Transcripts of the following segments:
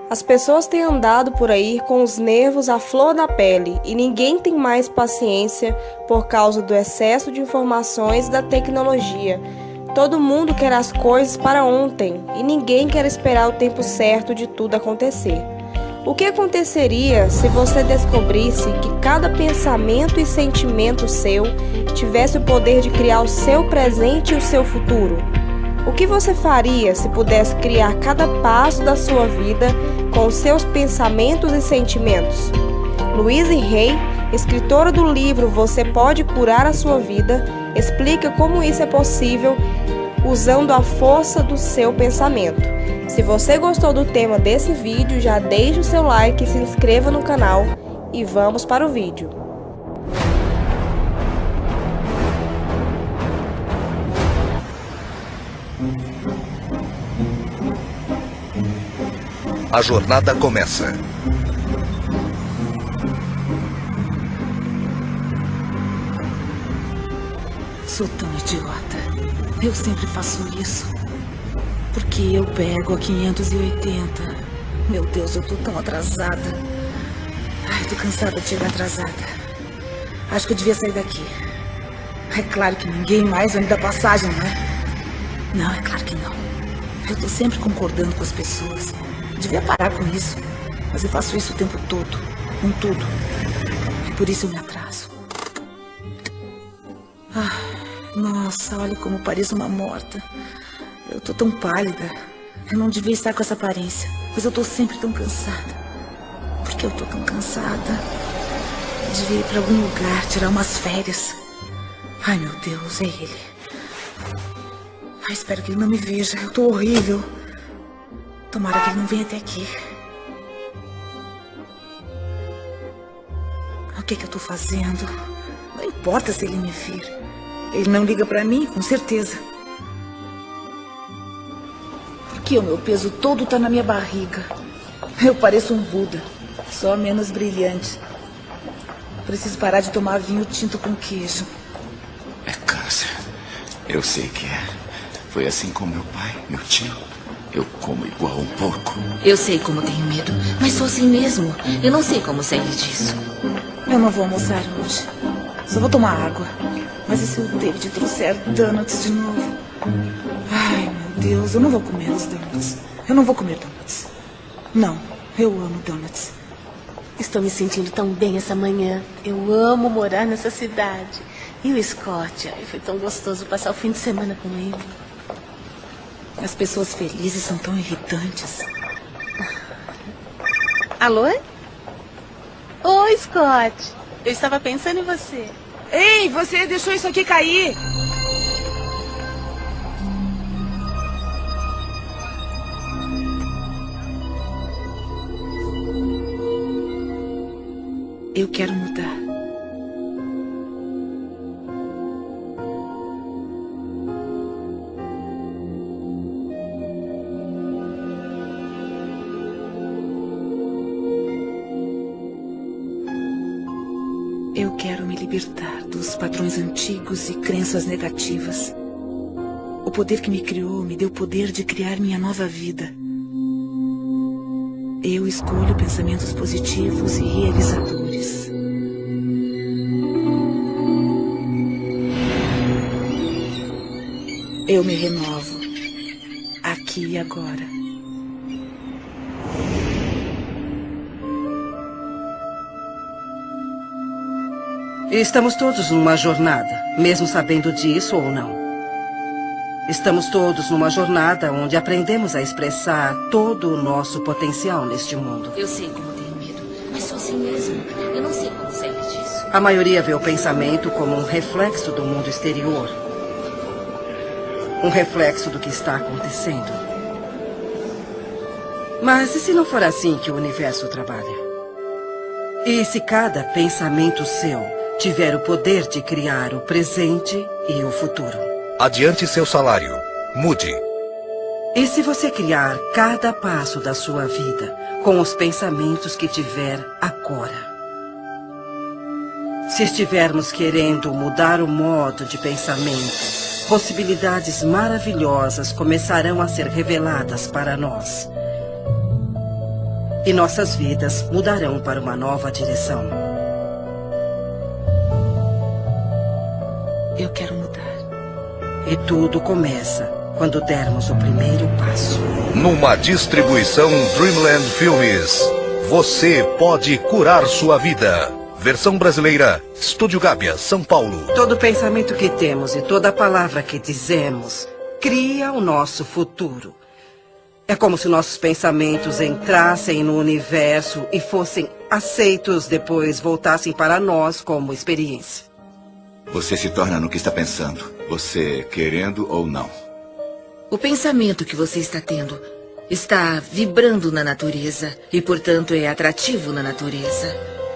As pessoas têm andado por aí com os nervos à flor da pele e ninguém tem mais paciência por causa do excesso de informações da tecnologia. Todo mundo quer as coisas para ontem e ninguém quer esperar o tempo certo de tudo acontecer. O que aconteceria se você descobrisse que cada pensamento e sentimento seu tivesse o poder de criar o seu presente e o seu futuro? O que você faria se pudesse criar cada passo da sua vida com os seus pensamentos e sentimentos? Louise Hay, escritora do livro Você Pode Curar a Sua Vida, explica como isso é possível usando a força do seu pensamento. Se você gostou do tema desse vídeo, já deixe o seu like e se inscreva no canal e vamos para o vídeo. A jornada começa. Sou tão idiota. Eu sempre faço isso. Porque eu pego a 580. Meu Deus, eu tô tão atrasada. Ai, tô cansada de chegar atrasada. Acho que eu devia sair daqui. É claro que ninguém mais vai me dar passagem, não é? Não, é claro que não. Eu tô sempre concordando com as pessoas. Devia parar com isso. Mas eu faço isso o tempo todo. Com tudo. E por isso eu me atraso. Nossa, olha como pareço uma morta. Eu tô tão pálida. Eu não devia estar com essa aparência. Mas eu tô sempre tão cansada. Por que eu tô tão cansada? Eu devia ir pra algum lugar, tirar umas férias. Ai, meu Deus, é ele. Ai, espero que ele não me veja. Eu tô horrível. Tomara que ele não venha até aqui. O que eu tô fazendo? Não importa se ele me vir. Ele não liga pra mim, com certeza. Porque o meu peso todo tá na minha barriga. Eu pareço um Buda, só menos brilhante. Preciso parar de tomar vinho tinto com queijo. É câncer. Eu sei que é. Foi assim com meu pai, meu tio. Eu como igual um porco. Eu sei como tenho medo, mas sou assim mesmo. Eu não sei como sair disso. Eu não vou almoçar hoje. Só vou tomar água. Mas e se o David trouxer donuts de novo? Ai, meu Deus, eu não vou comer os donuts. Eu não vou comer donuts. Não, eu amo donuts. Estou me sentindo tão bem essa manhã. Eu amo morar nessa cidade. E o Scott? Ai, foi tão gostoso passar o fim de semana com ele. As pessoas felizes são tão irritantes. Alô? Oi, Scott. Eu estava pensando em você. Ei, você deixou isso aqui cair. Eu quero mudar. Eu quero me libertar dos padrões antigos e crenças negativas. O poder que me criou me deu o poder de criar minha nova vida. Eu escolho pensamentos positivos e realizadores. Eu me renovo, aqui e agora. Estamos todos numa jornada, mesmo sabendo disso ou não. Estamos todos numa jornada onde aprendemos a expressar todo o nosso potencial neste mundo. Eu sei como tenho medo, mas sou assim mesmo. Eu não sei como sair disso. A maioria vê o pensamento como um reflexo do mundo exterior. Um reflexo do que está acontecendo. Mas e se não for assim que o universo trabalha? E se cada pensamento seu tiver o poder de criar o presente e o futuro? Adiante seu salário. Mude. E se você criar cada passo da sua vida com os pensamentos que tiver agora? Se estivermos querendo mudar o modo de pensamento, possibilidades maravilhosas começarão a ser reveladas para nós. e nossas vidas mudarão para uma nova direção. Eu quero mudar. E tudo começa quando dermos o primeiro passo. Numa distribuição Dreamland Filmes. Você pode curar sua vida. Versão brasileira, Estúdio Gábia, São Paulo. Todo pensamento que temos e toda palavra que dizemos cria o nosso futuro. É como se nossos pensamentos entrassem no universo e fossem aceitos, depois voltassem para nós como experiência. Você se torna no que está pensando, você querendo ou não. O pensamento que você está tendo está vibrando na natureza e, portanto, é atrativo na natureza.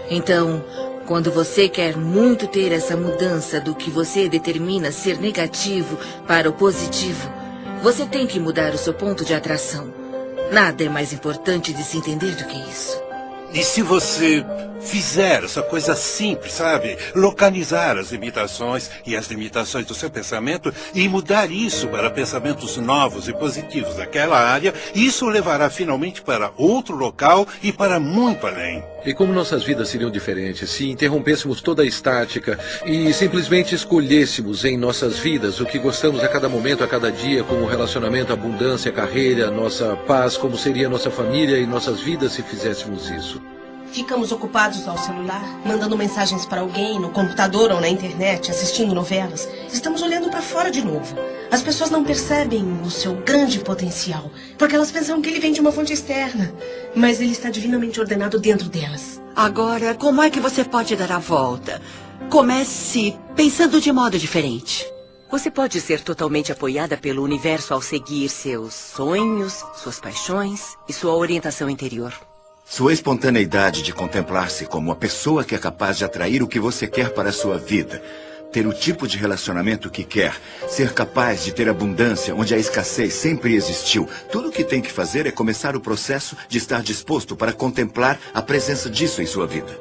Então, quando você quer muito ter essa mudança do que você determina ser negativo para o positivo, você tem que mudar o seu ponto de atração. Nada é mais importante de se entender do que isso. E se você fizer essa coisa simples, sabe? Localizar as limitações e as limitações do seu pensamento e mudar isso para pensamentos novos e positivos daquela área, isso o levará finalmente para outro local e para muito além. E como nossas vidas seriam diferentes se interrompêssemos toda a estática e simplesmente escolhêssemos em nossas vidas o que gostamos a cada momento, a cada dia, como relacionamento, abundância, carreira, nossa paz, como seria nossa família e nossas vidas se fizéssemos isso? Ficamos ocupados ao celular, mandando mensagens para alguém, no computador ou na internet, assistindo novelas. Estamos olhando para fora de novo. As pessoas não percebem o seu grande potencial, porque elas pensam que ele vem de uma fonte externa. Mas ele está divinamente ordenado dentro delas. Agora, como é que você pode dar a volta? Comece pensando de modo diferente. Você pode ser totalmente apoiada pelo universo ao seguir seus sonhos, suas paixões e sua orientação interior. Sua espontaneidade de contemplar-se como a pessoa que é capaz de atrair o que você quer para a sua vida, ter o tipo de relacionamento que quer, ser capaz de ter abundância onde a escassez sempre existiu. Tudo o que tem que fazer é começar o processo de estar disposto para contemplar a presença disso em sua vida.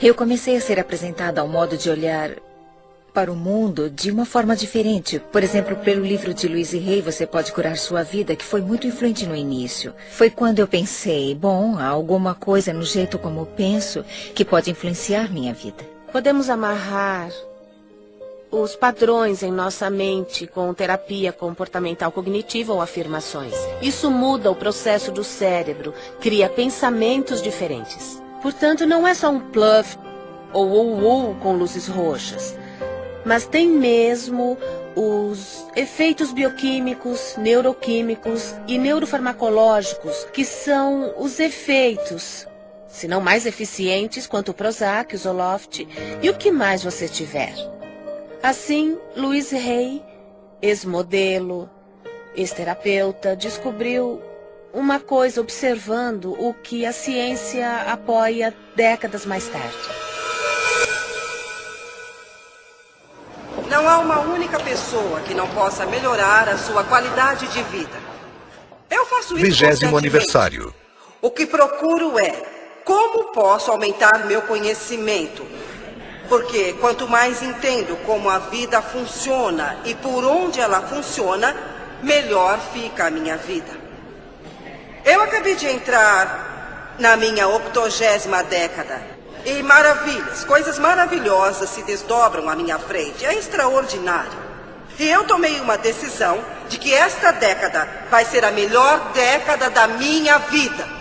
Eu comecei a ser apresentada ao modo de olhar para o mundo de uma forma diferente. Por exemplo, pelo livro de Louise Hay, Você Pode Curar Sua Vida, que foi muito influente no início. Foi quando eu pensei, bom, há alguma coisa no jeito como eu penso que pode influenciar minha vida. Podemos amarrar os padrões em nossa mente com terapia comportamental cognitiva ou afirmações. Isso muda o processo do cérebro, cria pensamentos diferentes. Portanto, não é só um bluff ou com luzes roxas. Mas tem mesmo os efeitos bioquímicos, neuroquímicos e neurofarmacológicos, que são os efeitos, se não mais eficientes, quanto o Prozac, o Zoloft e o que mais você tiver. Assim, Louise Hay, ex-modelo, ex-terapeuta, descobriu uma coisa observando o que a ciência apoia décadas mais tarde. Não há uma única pessoa que não possa melhorar a sua qualidade de vida. Eu faço isso 20º constantemente. aniversário. O que procuro é como posso aumentar meu conhecimento. Porque quanto mais entendo como a vida funciona e por onde ela funciona, melhor fica a minha vida. Eu acabei de entrar na minha 80ª década. E maravilhas, coisas maravilhosas se desdobram à minha frente. É extraordinário. E eu tomei uma decisão de que esta década vai ser a melhor década da minha vida.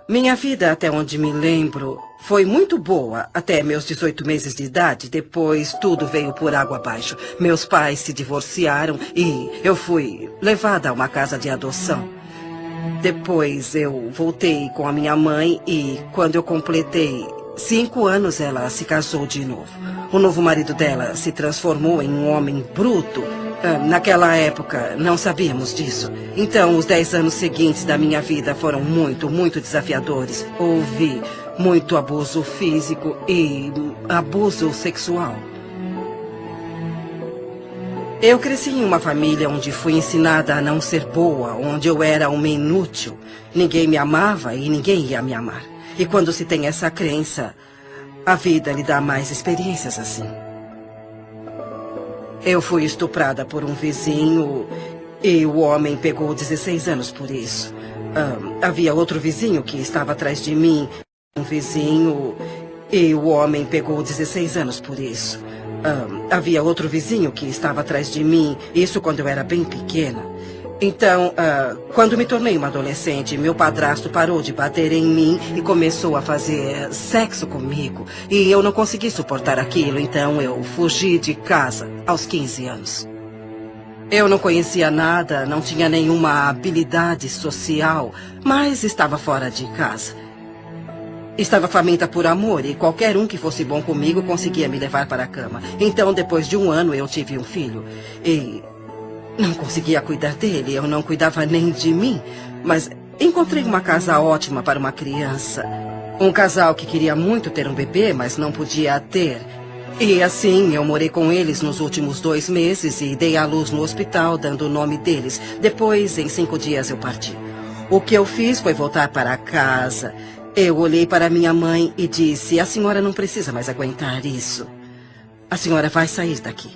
Minha vida, até onde me lembro, foi muito boa até meus 18 meses de idade. Depois, tudo veio por água abaixo. Meus pais se divorciaram e eu fui levada a uma casa de adoção. Depois, eu voltei com a minha mãe e, quando eu completei 5 anos, ela se casou de novo. O novo marido dela se transformou em um homem bruto. Naquela época, não sabíamos disso. Então, os 10 anos seguintes da minha vida foram muito, muito desafiadores. Houve muito abuso físico e abuso sexual. Eu cresci em uma família onde fui ensinada a não ser boa, onde eu era uma inútil. Ninguém me amava e ninguém ia me amar. E quando se tem essa crença, A vida lhe dá mais experiências assim. Eu fui estuprada por um vizinho e o homem pegou 16 anos por isso. Havia outro vizinho que estava atrás de mim. Um vizinho e o homem pegou 16 anos por isso. Havia outro vizinho que estava atrás de mim. Isso quando eu era bem pequena. Então, quando me tornei uma adolescente, meu padrasto parou de bater em mim e começou a fazer sexo comigo. E eu não consegui suportar aquilo, então eu fugi de casa aos 15 anos. Eu não conhecia nada, não tinha nenhuma habilidade social, mas estava fora de casa. Estava faminta por amor e qualquer um que fosse bom comigo conseguia me levar para a cama. Então, depois de 1 ano, eu tive um filho e não conseguia cuidar dele, eu não cuidava nem de mim. Mas encontrei uma casa ótima para uma criança. Um casal que queria muito ter um bebê, mas não podia ter. E assim, eu morei com eles nos últimos 2 meses e dei à luz no hospital, dando o nome deles. Depois, em 5 dias, eu parti. O que eu fiz foi voltar para casa. Eu olhei para minha mãe e disse: a senhora não precisa mais aguentar isso. A senhora vai sair daqui.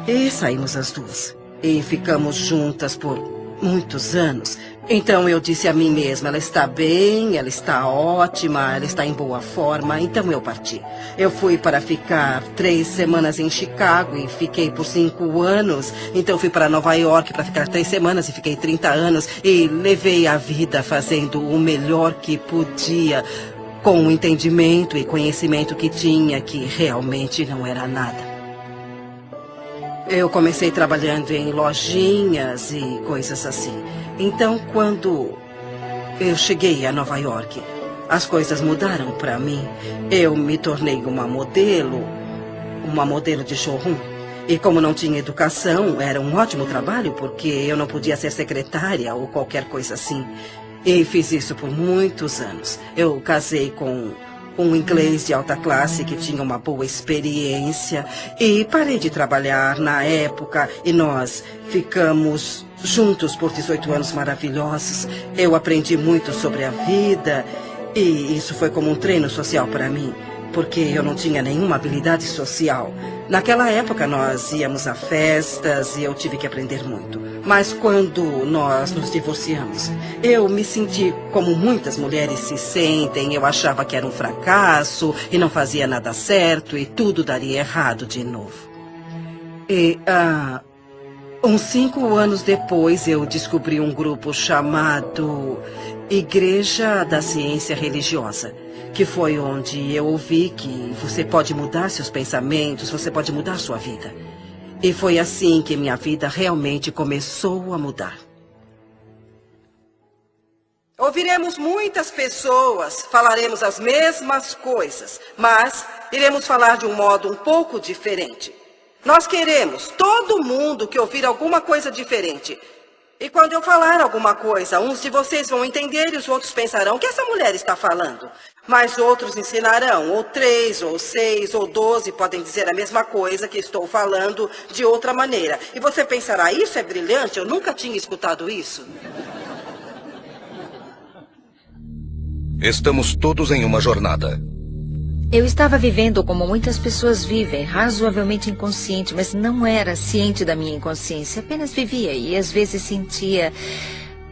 E saímos as duas. E ficamos juntas por muitos anos. Então eu disse a mim mesma: ela está bem, ela está ótima, ela está em boa forma. Então eu parti. Eu fui para ficar 3 semanas em Chicago e fiquei por 5 anos. Então fui para Nova York para ficar 3 semanas e fiquei 30 anos. E levei a vida fazendo o melhor que podia, com o entendimento e conhecimento que tinha, que realmente não era nada. Eu comecei trabalhando em lojinhas e coisas assim. Então, quando eu cheguei a Nova York, as coisas mudaram para mim. Eu me tornei uma modelo de showroom. E como não tinha educação, era um ótimo trabalho, porque eu não podia ser secretária ou qualquer coisa assim. E fiz isso por muitos anos. Eu casei com um inglês de alta classe que tinha uma boa experiência e parei de trabalhar na época e nós ficamos juntos por 18 anos maravilhosos. Eu aprendi muito sobre a vida e isso foi como um treino social para mim, porque eu não tinha nenhuma habilidade social. Naquela época nós íamos a festas e eu tive que aprender muito. Mas quando nós nos divorciamos, eu me senti como muitas mulheres se sentem. Eu achava que era um fracasso e não fazia nada certo e tudo daria errado de novo. E uns 5 anos depois eu descobri um grupo chamado Igreja da Ciência Religiosa, que foi onde eu ouvi que você pode mudar seus pensamentos, você pode mudar sua vida. E foi assim que minha vida realmente começou a mudar. Ouviremos muitas pessoas, falaremos as mesmas coisas, mas iremos falar de um modo um pouco diferente. Nós queremos todo mundo que ouvir alguma coisa diferente. E quando eu falar alguma coisa, uns de vocês vão entender e os outros pensarão: o que essa mulher está falando? Mas outros ensinarão, ou 3, ou 6, ou 12 podem dizer a mesma coisa que estou falando de outra maneira. E você pensará: isso é brilhante, eu nunca tinha escutado isso. Estamos todos em uma jornada. Eu estava vivendo como muitas pessoas vivem, razoavelmente inconsciente, mas não era ciente da minha inconsciência. Apenas vivia e às vezes sentia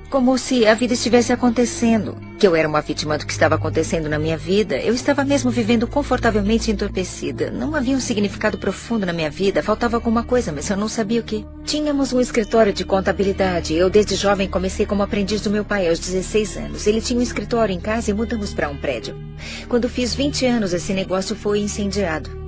como se a vida estivesse acontecendo, que eu era uma vítima do que estava acontecendo na minha vida. Eu estava mesmo vivendo confortavelmente entorpecida. Não havia um significado profundo na minha vida, faltava alguma coisa, mas eu não sabia o que. Tínhamos um escritório de contabilidade. Eu, desde jovem, comecei como aprendiz do meu pai aos 16 anos. Ele tinha um escritório em casa e mudamos para um prédio. Quando fiz 20 anos, esse negócio foi incendiado.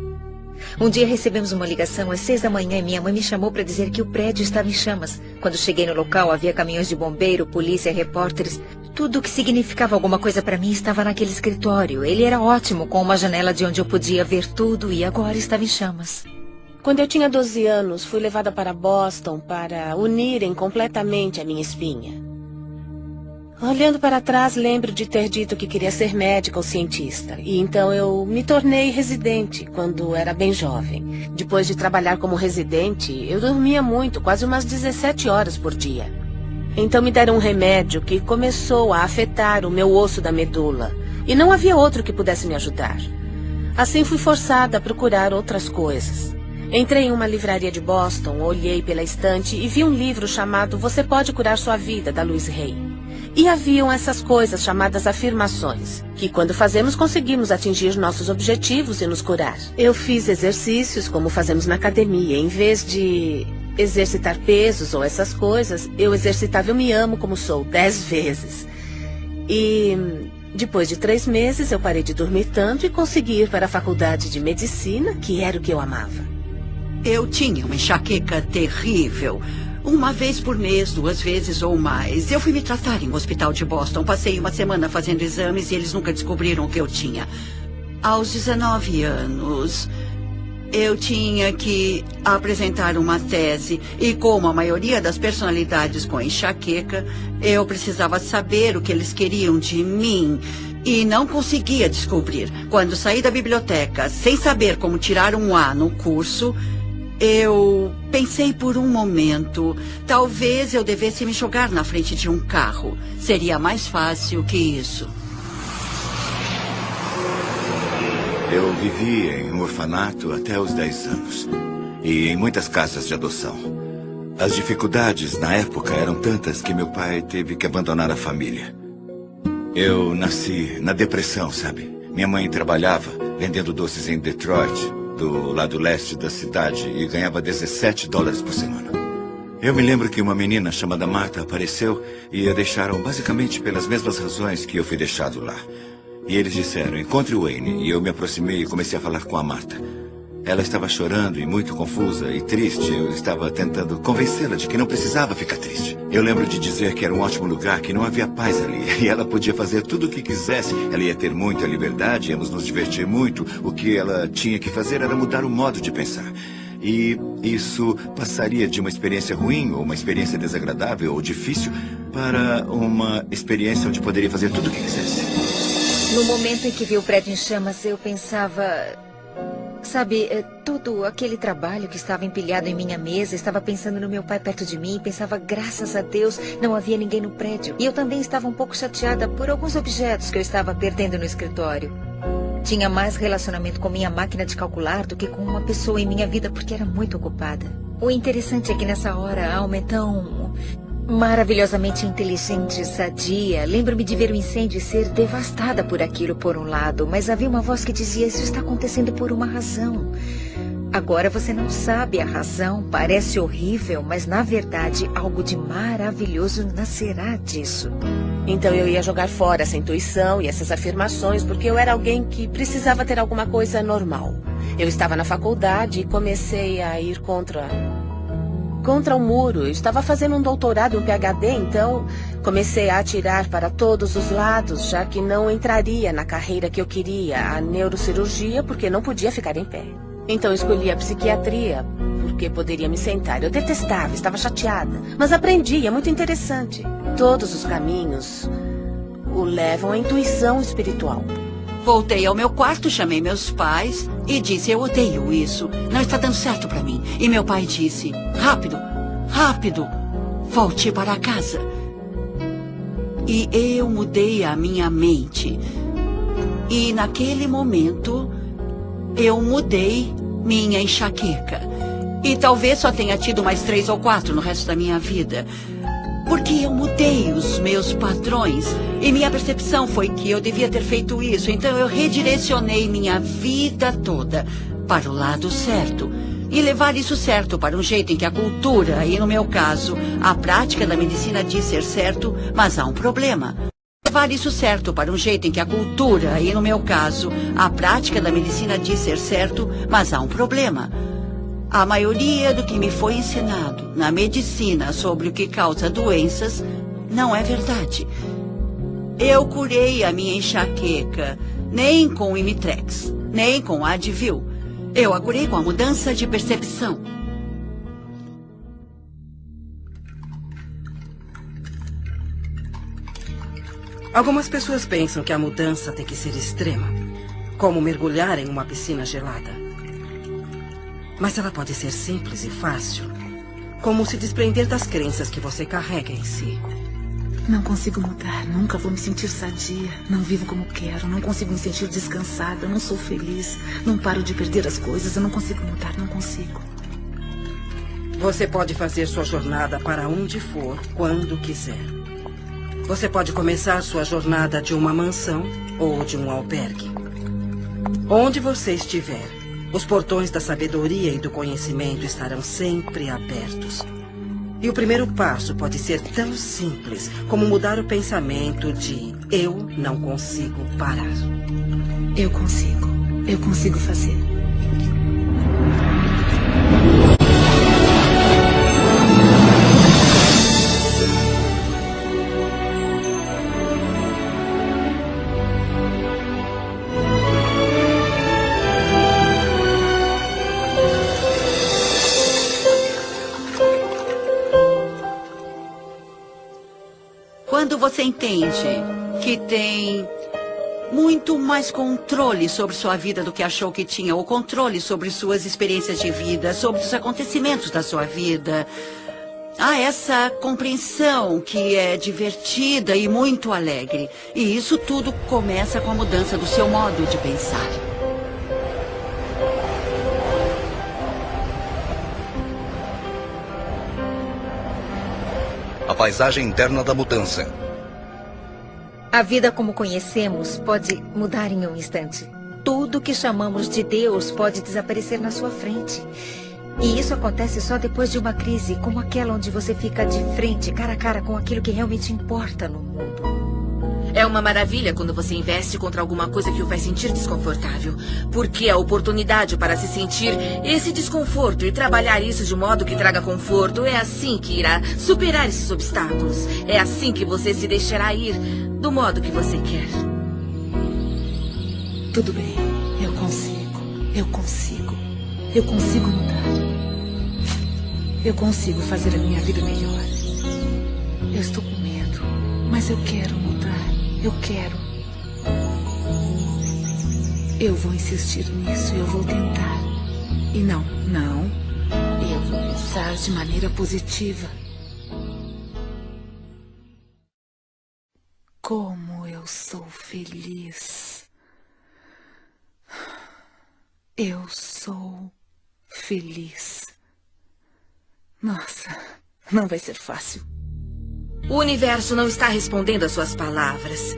Um dia recebemos uma ligação às 6 da manhã e minha mãe me chamou para dizer que o prédio estava em chamas. Quando cheguei no local, havia caminhões de bombeiro, polícia, repórteres. Tudo o que significava alguma coisa para mim estava naquele escritório. Ele era ótimo, com uma janela de onde eu podia ver tudo e agora estava em chamas. Quando eu tinha 12 anos, fui levada para Boston para unirem completamente a minha espinha. Olhando para trás, lembro de ter dito que queria ser médica ou cientista. E então eu me tornei residente quando era bem jovem. Depois de trabalhar como residente, eu dormia muito, quase umas 17 horas por dia. Então me deram um remédio que começou a afetar o meu osso da medula. E não havia outro que pudesse me ajudar. Assim fui forçada a procurar outras coisas. Entrei em uma livraria de Boston, olhei pela estante e vi um livro chamado Você Pode Curar Sua Vida, da Louise Hay. E haviam essas coisas chamadas afirmações, que quando fazemos conseguimos atingir nossos objetivos e nos curar. Eu fiz exercícios como fazemos na academia. Em vez de exercitar pesos ou essas coisas, eu exercitava Eu Me Amo Como Sou 10 vezes. E depois de 3 meses eu parei de dormir tanto e consegui ir para a faculdade de medicina, que era o que eu amava. Eu tinha uma enxaqueca terrível. Uma vez por mês, 2 vezes ou mais. Eu fui me tratar em um hospital de Boston. Passei uma semana fazendo exames e eles nunca descobriram o que eu tinha. Aos 19 anos, eu tinha que apresentar uma tese. E como a maioria das personalidades com enxaqueca, eu precisava saber o que eles queriam de mim. E não conseguia descobrir. Quando saí da biblioteca, sem saber como tirar um A no curso, eu pensei por um momento, talvez eu devesse me jogar na frente de um carro. Seria mais fácil que isso. Eu vivi em um orfanato até os 10 anos. E em muitas casas de adoção. As dificuldades na época eram tantas que meu pai teve que abandonar a família. Eu nasci na depressão, sabe? Minha mãe trabalhava vendendo doces em Detroit, do lado leste da cidade, e ganhava $17 por semana. Eu me lembro que uma menina chamada Marta apareceu e a deixaram basicamente pelas mesmas razões que eu fui deixado lá. E eles disseram, encontre o Wayne, e eu me aproximei e comecei a falar com a Marta. Ela estava chorando e muito confusa e triste. Eu estava tentando convencê-la de que não precisava ficar triste. Eu lembro de dizer que era um ótimo lugar, que não havia paz ali. E ela podia fazer tudo o que quisesse. Ela ia ter muita liberdade, íamos nos divertir muito. O que ela tinha que fazer era mudar o modo de pensar. E isso passaria de uma experiência ruim, ou uma experiência desagradável ou difícil, para uma experiência onde poderia fazer tudo o que quisesse. No momento em que vi o prédio em chamas, eu pensava... Sabe, todo aquele trabalho que estava empilhado em minha mesa, estava pensando no meu pai perto de mim, pensava, graças a Deus, não havia ninguém no prédio. E eu também estava um pouco chateada por alguns objetos que eu estava perdendo no escritório. Tinha mais relacionamento com minha máquina de calcular do que com uma pessoa em minha vida, porque era muito ocupada. O interessante é que nessa hora a alma é tão... maravilhosamente inteligente e sadia. Lembro-me de ver o incêndio e ser devastada por aquilo por um lado, mas havia uma voz que dizia, isso está acontecendo por uma razão. Agora você não sabe a razão, parece horrível, mas na verdade algo de maravilhoso nascerá disso. Então eu ia jogar fora essa intuição e essas afirmações, porque eu era alguém que precisava ter alguma coisa normal. Eu estava na faculdade e comecei a ir contra o muro. Eu estava fazendo um doutorado, um PhD, então comecei a atirar para todos os lados, já que não entraria na carreira que eu queria, a neurocirurgia, porque não podia ficar em pé. Então escolhi a psiquiatria, porque poderia me sentar. Eu detestava, estava chateada, mas aprendi, é muito interessante. Todos os caminhos o levam à intuição espiritual. Voltei ao meu quarto, chamei meus pais e disse, eu odeio isso, não está dando certo para mim. E meu pai disse, rápido, rápido, volte para casa. E eu mudei a minha mente. E naquele momento, eu mudei minha enxaqueca. E talvez só tenha tido mais 3 ou 4 no resto da minha vida. Porque eu mudei os meus padrões e minha percepção foi que eu devia ter feito isso. Então eu redirecionei minha vida toda para o lado certo. E levar isso certo para um jeito em que a cultura, e no meu caso, a prática da medicina diz ser certo, mas há um problema. Levar isso certo para um jeito em que a cultura, e no meu caso, a prática da medicina diz ser certo, mas há um problema. A maioria do que me foi ensinado na medicina sobre o que causa doenças não é verdade. Eu curei a minha enxaqueca nem com Imitrex, nem com Advil. Eu a curei com a mudança de percepção. Algumas pessoas pensam que a mudança tem que ser extrema, como mergulhar em uma piscina gelada. Mas ela pode ser simples e fácil, como se desprender das crenças que você carrega em si. Não consigo mudar, nunca vou me sentir sadia. Não vivo como quero, não consigo me sentir descansada, não sou feliz. Não paro de perder as coisas, eu não consigo mudar, não consigo. Você pode fazer sua jornada para onde for, quando quiser. Você pode começar sua jornada de uma mansão ou de um albergue. Onde você estiver, os portões da sabedoria e do conhecimento estarão sempre abertos. E o primeiro passo pode ser tão simples como mudar o pensamento de eu não consigo parar. Eu consigo fazer. Quando você entende que tem muito mais controle sobre sua vida do que achou que tinha, ou controle sobre suas experiências de vida, sobre os acontecimentos da sua vida, há essa compreensão que é divertida e muito alegre. E isso tudo começa com a mudança do seu modo de pensar. A paisagem interna da mudança. A vida como conhecemos pode mudar em um instante. Tudo que chamamos de Deus pode desaparecer na sua frente. E isso acontece só depois de uma crise como aquela onde você fica de frente, cara a cara com aquilo que realmente importa no mundo. É uma maravilha quando você investe contra alguma coisa que o faz sentir desconfortável. Porque a oportunidade para se sentir esse desconforto e trabalhar isso de modo que traga conforto é assim que irá superar esses obstáculos. É assim que você se deixará ir do modo que você quer. Tudo bem, eu consigo mudar. Eu consigo fazer a minha vida melhor. Eu estou com medo, mas eu quero mudar. Eu quero. Eu vou insistir nisso, eu vou tentar. E não. Eu vou pensar de maneira positiva. Como eu sou feliz. Eu sou feliz. Nossa, não vai ser fácil. O universo não está respondendo às suas palavras,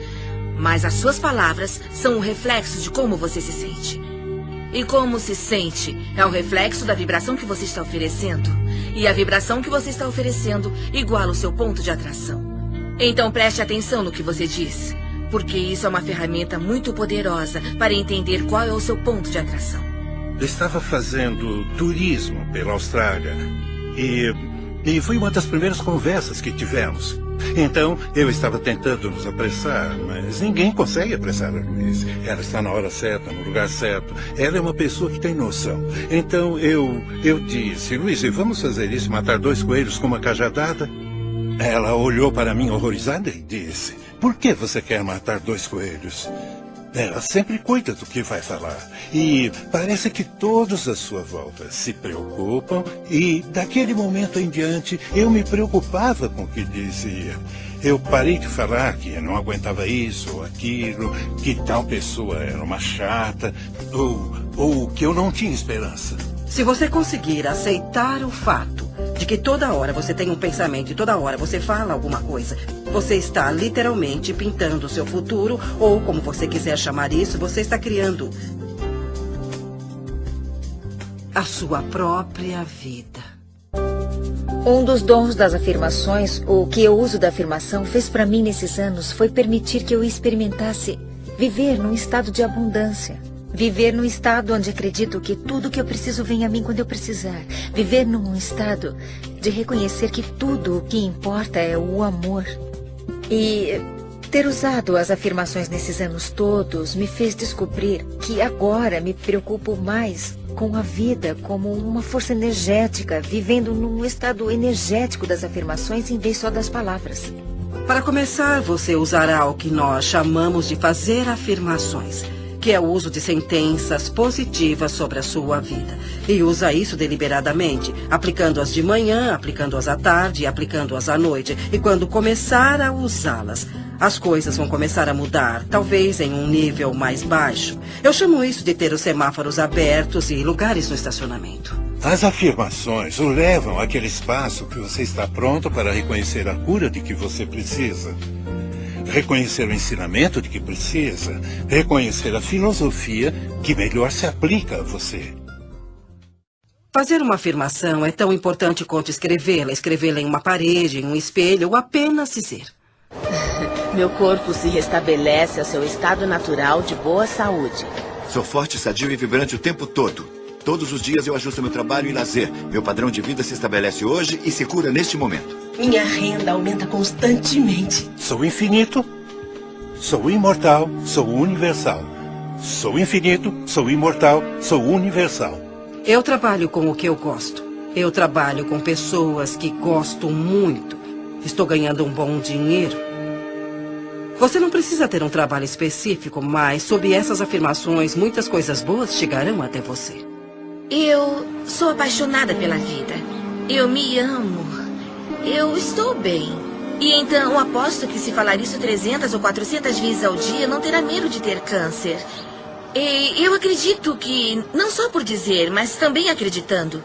mas as suas palavras são o reflexo de como você se sente. E como se sente é o reflexo da vibração que você está oferecendo. E a vibração que você está oferecendo iguala o seu ponto de atração. Então preste atenção no que você diz, porque isso é uma ferramenta muito poderosa para entender qual é o seu ponto de atração. Eu estava fazendo turismo pela Austrália e foi uma das primeiras conversas que tivemos. Então, eu estava tentando nos apressar, mas ninguém consegue apressar a Louise. Ela está na hora certa, no lugar certo. Ela é uma pessoa que tem noção. Então, eu disse, Louise, vamos fazer isso, matar 2 coelhos com uma cajadada? Ela olhou para mim horrorizada e disse, por que você quer matar 2 coelhos? Ela sempre cuida do que vai falar. E parece que todos à sua volta se preocupam. E daquele momento em diante, eu me preocupava com o que dizia. Eu parei de falar que não aguentava isso ou aquilo, que tal pessoa era uma chata, ou que eu não tinha esperança. Se você conseguir aceitar o fato de que toda hora você tem um pensamento e toda hora você fala alguma coisa, você está literalmente pintando o seu futuro, ou como você quiser chamar isso, você está criando a sua própria vida. Um dos dons das afirmações, o que eu uso da afirmação, fez para mim nesses anos foi permitir que eu experimentasse viver num estado de abundância. Viver num estado onde acredito que tudo que eu preciso vem a mim quando eu precisar. Viver num estado de reconhecer que tudo o que importa é o amor. E ter usado as afirmações nesses anos todos me fez descobrir que agora me preocupo mais com a vida como uma força energética, vivendo num estado energético das afirmações em vez só das palavras. Para começar, você usará o que nós chamamos de fazer afirmações, que é o uso de sentenças positivas sobre a sua vida. E usa isso deliberadamente, aplicando-as de manhã, aplicando-as à tarde e aplicando-as à noite. E quando começar a usá-las, as coisas vão começar a mudar, talvez em um nível mais baixo. Eu chamo isso de ter os semáforos abertos e lugares no estacionamento. As afirmações o levam àquele espaço que você está pronto para reconhecer a cura de que você precisa. Reconhecer o ensinamento de que precisa. Reconhecer a filosofia que melhor se aplica a você. Fazer uma afirmação é tão importante quanto escrevê-la. Escrevê-la em uma parede, em um espelho ou apenas dizer. Meu corpo se restabelece ao seu estado natural de boa saúde. Sou forte, sadio e vibrante o tempo todo. Todos os dias eu ajusto meu trabalho e lazer. Meu padrão de vida se estabelece hoje e se cura neste momento. Minha renda aumenta constantemente. Sou infinito, sou imortal, sou universal. Sou infinito, sou imortal, sou universal. Eu trabalho com o que eu gosto. Eu trabalho com pessoas que gosto muito. Estou ganhando um bom dinheiro. Você não precisa ter um trabalho específico, mas sob essas afirmações, muitas coisas boas chegarão até você. Eu sou apaixonada pela vida. Eu me amo. Eu estou bem. E então aposto que se falar isso 300 ou 400 vezes ao dia, não terá medo de ter câncer. E eu acredito que, não só por dizer, mas também acreditando.